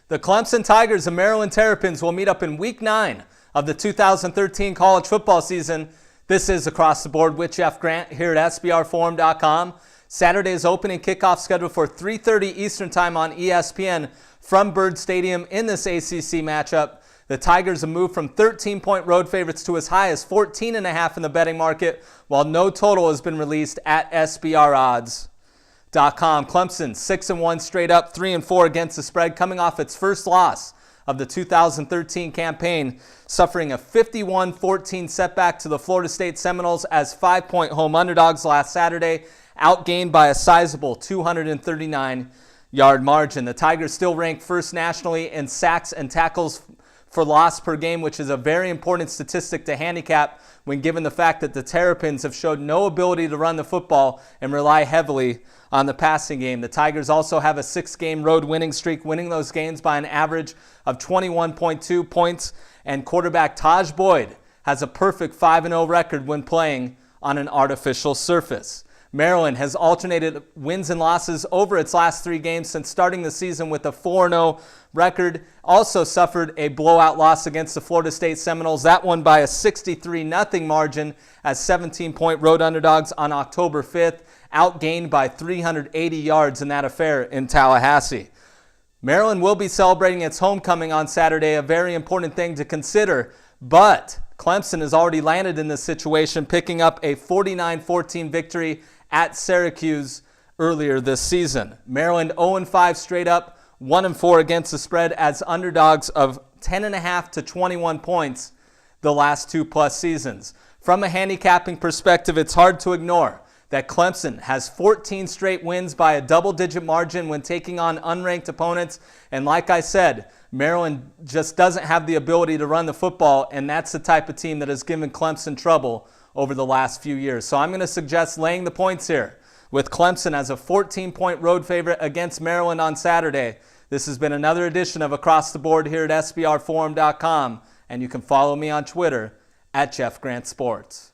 The Clemson Tigers and Maryland Terrapins will meet up in Week 9 of the 2013 college football season. This is Across the Board with Jeff Grant here at SBRforum.com. Saturday's opening kickoff scheduled for 3:30 Eastern Time on ESPN from Byrd Stadium in this ACC matchup. The Tigers have moved from 13-point road favorites to as high as 14.5 in the betting market, while no total has been released at SBRodds.com. Clemson 6-1 straight up, 3-4 against the spread, coming off its first loss of the 2013 campaign, suffering a 51-14 setback to the Florida State Seminoles as 5-point home underdogs last Saturday, outgained by a sizable 239-yard margin. The Tigers still rank first nationally in sacks and tackles for loss per game, which is a very important statistic to handicap when given the fact that the Terrapins have showed no ability to run the football and rely heavily on the passing game. The Tigers also have a 6-game road winning streak, winning those games by an average of 21.2 points, and quarterback Taj Boyd has a perfect 5-0 record when playing on an artificial surface. Maryland has alternated wins and losses over its last 3 games since starting the season with a 4-0 record. Also suffered a blowout loss against the Florida State Seminoles. That one by a 63-0 margin as 17-point road underdogs on October 5th, outgained by 380 yards in that affair in Tallahassee. Maryland will be celebrating its homecoming on Saturday, a very important thing to consider, but Clemson has already landed in this situation, picking up a 49-14 victory at Syracuse earlier this season. Maryland 0-5 straight up, 1-4 against the spread as underdogs of 10.5 to 21 points the last 2+ seasons. From a handicapping perspective, it's hard to ignore that Clemson has 14 straight wins by a double-digit margin when taking on unranked opponents. And like I said, Maryland just doesn't have the ability to run the football, and that's the type of team that has given Clemson trouble over the last few years. So I'm going to suggest laying the points here with Clemson as a 14-point road favorite against Maryland on Saturday. This has been another edition of Across the Board here at SBRforum.com, and you can follow me on Twitter at Jeff Grant Sports.